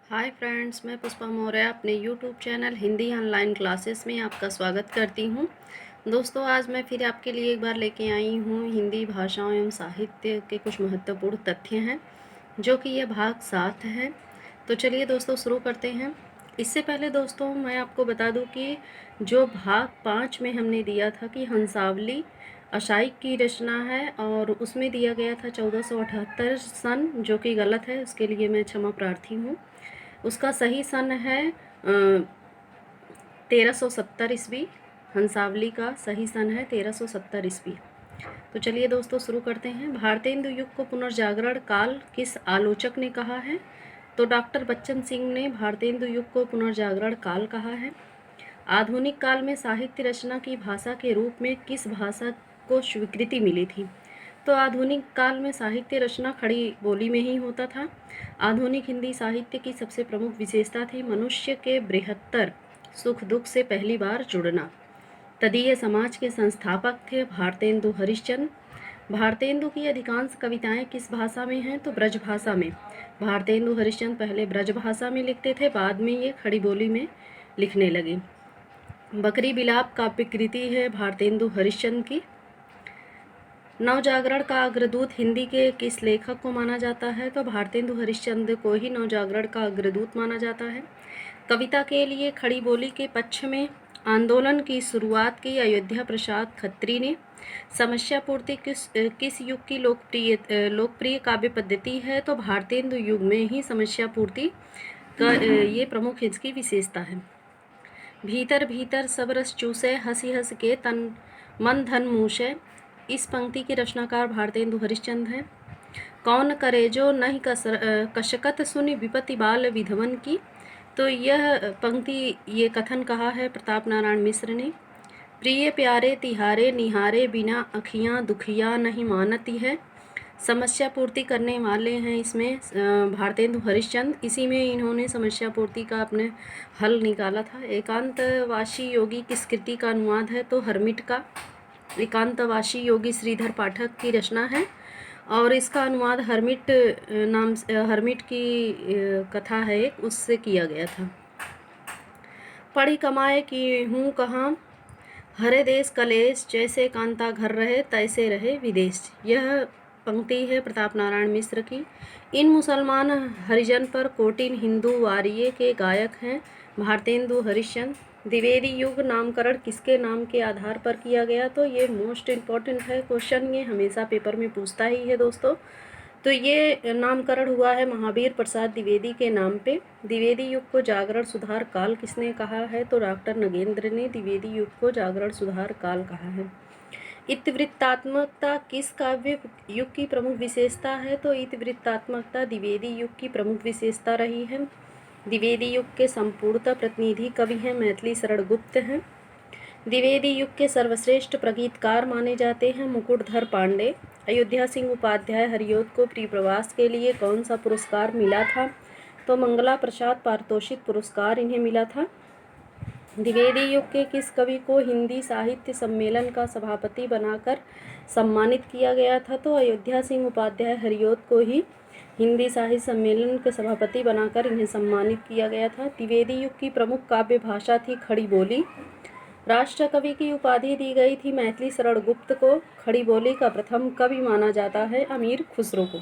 Hi friends, मैं पुष्पा मौर्य अपने YouTube channel Hindi online classes में आपका स्वागत करती हूँ। दोस्तों, आज मैं फिर आपके लिए एक बार लेके आई हूँ हिंदी भाषा एवं साहित्य के कुछ महत्वपूर्ण तथ्य हैं, जो कि यह भाग 7 है। तो चलिए दोस्तों, शुरू करते हैं। इससे पहले दोस्तों मैं आपको बता दूं कि जो भाग 5 में हमने दिया था कि हंसावली अशाइक की रचना है, और उसमें दिया गया था 1478 सन, जो कि गलत है, उसके लिए मैं क्षमा प्रार्थी हूँ। उसका सही सन है 1370 ईस्वी। हंसावली का सही सन है 1370 ईस्वी। तो चलिए दोस्तों, शुरू करते हैं। भारतेंदु युग को पुनर्जागरण काल किस आलोचक ने कहा है? तो डॉक्टर बच्चन सिंह ने भारतेंदु युग को पुनर्जागरण काल कहा है। आधुनिक काल में साहित्य रचना की भाषा के रूप में किस भाषा को स्वीकृति मिली थी? तो आधुनिक काल में साहित्य रचना खड़ी बोली में ही होता था। आधुनिक हिंदी साहित्य की सबसे प्रमुख विशेषता थी मनुष्य के बृहत्तर सुख दुख से पहली बार जुड़ना। तदीय समाज के संस्थापक थे भारतेंदु हरिश्चंद्र। भारतेंदु की अधिकांश कविताएं किस भाषा में हैं? तो ब्रज भाषा में। भारतेंदु हरिश्चंद्र पहले ब्रज भाषा में लिखते थे, बाद में ये खड़ी बोली में लिखने लगे। बकरी बिलाप काव्यकृति है भारतेंदु हरिश्चंद्र की। नवजागरण का अग्रदूत हिंदी के किस लेखक को माना जाता है? तो भारतेंदु हरिश्चंद्र को ही नवजागरण का अग्रदूत माना जाता है। कविता के लिए खड़ी बोली के पक्ष में आंदोलन की शुरुआत की अयोध्या प्रसाद खत्री ने। समस्या पूर्ति किस युग की लोकप्रिय काव्य पद्धति है? तो भारतेंदु युग में ही समस्या पूर्ति का ये प्रमुख इसकी विशेषता है। भीतर भीतर सब रस चूसे हंसी हंस के तन मन धन मूसे। इस पंक्ति के रचनाकार भारतेंदु हरिश्चंद्र हैं। कौन करे जो नहीं कशकत सुनि विपत्ति बाल विधवन की। तो यह पंक्ति ये कथन कहा है प्रताप नारायण मिश्र ने। प्रिय प्यारे तिहारे निहारे बिना अखियाँ दुखिया नहीं मानती है। समस्या पूर्ति करने वाले हैं इसमें भारतेंदु हरिश्चंद्र। इसी में इन्होंने समस्या पूर्ति का अपने हल निकाला था। एकांतवासी योगी किस कृति का अनुवाद है? तो हर्मिट का। एकांतवासी योगी श्रीधर पाठक की रचना है, और इसका अनुवाद हर्मिट हर्मिट की कथा है एक, उससे किया गया था। पढ़ी कमाए की हूँ कहाँ हरे देश कलेश, जैसे कांता घर रहे तैसे रहे विदेश। यह पंक्ति है प्रताप नारायण मिश्र की। इन मुसलमान हरिजन पर कोटिन हिंदू वारिये के गायक हैं भारतेंदु हरिश्चंद्र। द्विवेदी युग नामकरण किसके नाम के आधार पर किया गया? तो ये मोस्ट इम्पॉर्टेंट है क्वेश्चन, ये हमेशा पेपर में पूछता ही है दोस्तों। तो ये नामकरण हुआ है महावीर प्रसाद द्विवेदी के नाम पे। द्विवेदी युग को जागरण सुधार काल किसने कहा है? तो डॉक्टर नगेंद्र ने द्विवेदी युग को जागरण सुधार काल कहा है। इतिवृत्तात्मकता किस काव्य युग की प्रमुख विशेषता है? तो इतिवृत्तात्मकता द्विवेदी युग की प्रमुख विशेषता रही है। द्विवेदी युग के संपूर्णतः प्रतिनिधि कवि हैं मैथिली शरण गुप्त हैं। द्विवेदी युग के सर्वश्रेष्ठ प्रगीतकार माने जाते हैं मुकुटधर पांडे। अयोध्या सिंह उपाध्याय हरियोत को प्रिय प्रवास के लिए कौन सा पुरस्कार मिला था? तो मंगला प्रसाद पारितोषिक पुरस्कार इन्हें मिला था। द्विवेदी युग के किस कवि को हिंदी साहित्य सम्मेलन का सभापति बनाकर सम्मानित किया गया था? तो अयोध्या सिंह उपाध्याय हरियोत को ही हिंदी साहित्य सम्मेलन के सभापति बनाकर इन्हें सम्मानित किया गया था। द्विवेदी युग की प्रमुख काव्य भाषा थी खड़ी बोली। राष्ट्र कवि की उपाधि दी गई थी मैथिली शरण गुप्त को। खड़ी बोली का प्रथम कवि माना जाता है अमीर खुसरो को।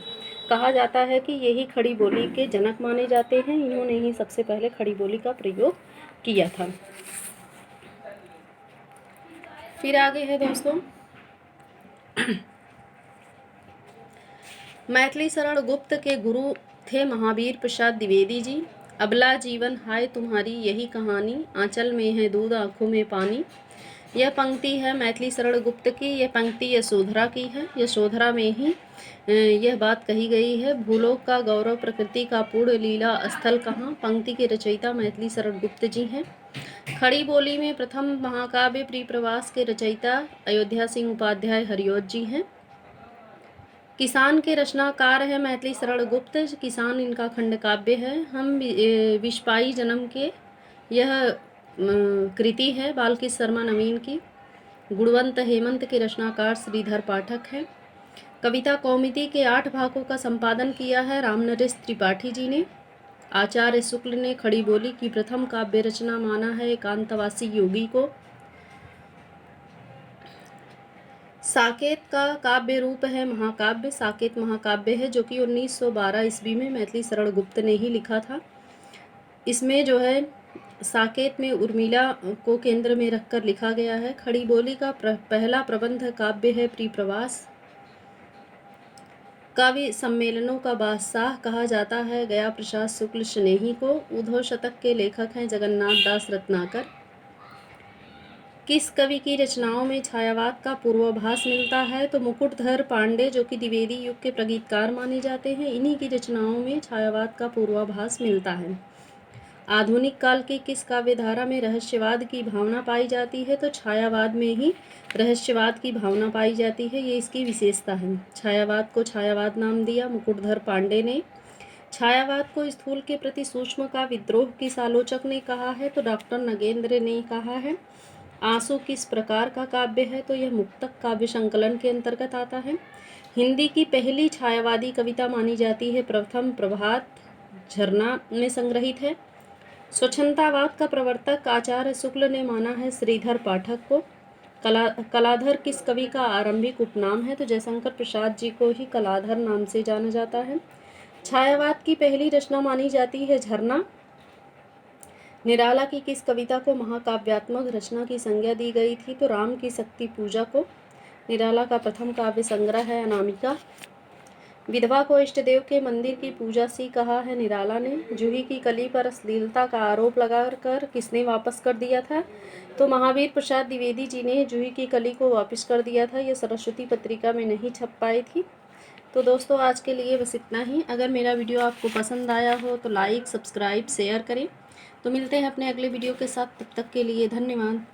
कहा जाता है कि यही खड़ी बोली के जनक माने जाते हैं, इन्होंने ही सबसे पहले खड़ी बोली का प्रयोग किया था। फिर आगे है दोस्तों, मैथिली शरण गुप्त के गुरु थे महावीर प्रसाद द्विवेदी जी। अबला जीवन हाय तुम्हारी यही कहानी, आंचल में है दूध आंखों में पानी। यह पंक्ति है मैथिली शरण गुप्त की। यह पंक्ति यशोधरा की है। यशोधरा में ही यह बात कही गई है। भूलोक का गौरव प्रकृति का पूर्ण लीला स्थल कहाँ। पंक्ति के रचयिता मैथिली शरण गुप्त जी हैं। खड़ी बोली में प्रथम महाकाव्य प्रिय प्रवास के रचयिता अयोध्या सिंह उपाध्याय हरियोत जी हैं। किसान के रचनाकार है मैथिली शरण गुप्त। किसान इनका खंड काव्य है। हम विश्वाई जन्म के यह कृति है बालकृष्ण शर्मा नवीन की। गुणवंत हेमंत के रचनाकार श्रीधर पाठक हैं। कविता कौमुदी के 8 भागों का संपादन किया है रामनरेश त्रिपाठी जी ने। आचार्य शुक्ल ने खड़ी बोली की प्रथम काव्य रचना माना है एकांतवासी योगी को। साकेत का काव्य रूप है महाकाव्य। साकेत महाकाव्य है जो कि 1912 ईस्वी में मैथिली शरण गुप्त ने ही लिखा था। इसमें जो है साकेत में उर्मिला को केंद्र में रखकर लिखा गया है। खड़ी बोली का पहला प्रबंध काव्य है प्रिप्रवास। कवि सम्मेलनों का बादशाह कहा जाता है गया प्रसाद शुक्ल स्नेही को। उद्धव शतक के लेखक हैं जगन्नाथ दास रत्नाकर। किस कवि की रचनाओं में छायावाद का पूर्वाभास मिलता है? तो मुकुटधर पांडे जो कि द्विवेदी युग के प्रगीतकार माने जाते हैं, इन्हीं की रचनाओं में छायावाद का पूर्वाभास मिलता है। आधुनिक काल की किस काव्यधारा में रहस्यवाद की भावना पाई जाती है? तो छायावाद में ही रहस्यवाद की भावना पाई जाती है, ये इसकी विशेषता है। छायावाद को छायावाद नाम दिया मुकुटधर पांडे ने। छायावाद को स्थूल के प्रति सूक्ष्म का विद्रोह किस आलोचक ने कहा है? तो डॉक्टर नगेंद्र ने कहा है। आंसू किस प्रकार का काव्य है? तो यह मुक्तक काव्य संकलन के अंतर्गत आता है। हिंदी की पहली छायावादी कविता मानी जाती है प्रथम प्रभात झरना में संग्रहित है। स्वच्छंदतावाद का प्रवर्तक आचार्य शुक्ल ने माना है श्रीधर पाठक को। कलाधर किस कवि का आरंभिक उपनाम है? तो जयशंकर प्रसाद जी को ही कलाधर नाम से जाना जाता है। छायावाद की पहली रचना मानी जाती है झरना। निराला की किस कविता को महाकाव्यात्मक रचना की संज्ञा दी गई थी? तो राम की शक्ति पूजा को। निराला का प्रथम काव्य संग्रह है अनामिका। विधवा को इष्टदेव के मंदिर की पूजा सी कहा है निराला ने। जूही की कली पर अश्लीलता का आरोप लगाकर किसने वापस कर दिया था? तो महावीर प्रसाद द्विवेदी जी ने जूही की कली को वापस कर दिया था। यह सरस्वती पत्रिका में नहीं छप पाई थी। तो दोस्तों आज के लिए बस इतना ही। अगर मेरा वीडियो आपको पसंद आया हो तो लाइक, सब्सक्राइब, शेयर करें। तो मिलते हैं अपने अगले वीडियो के साथ, तब तक के लिए धन्यवाद।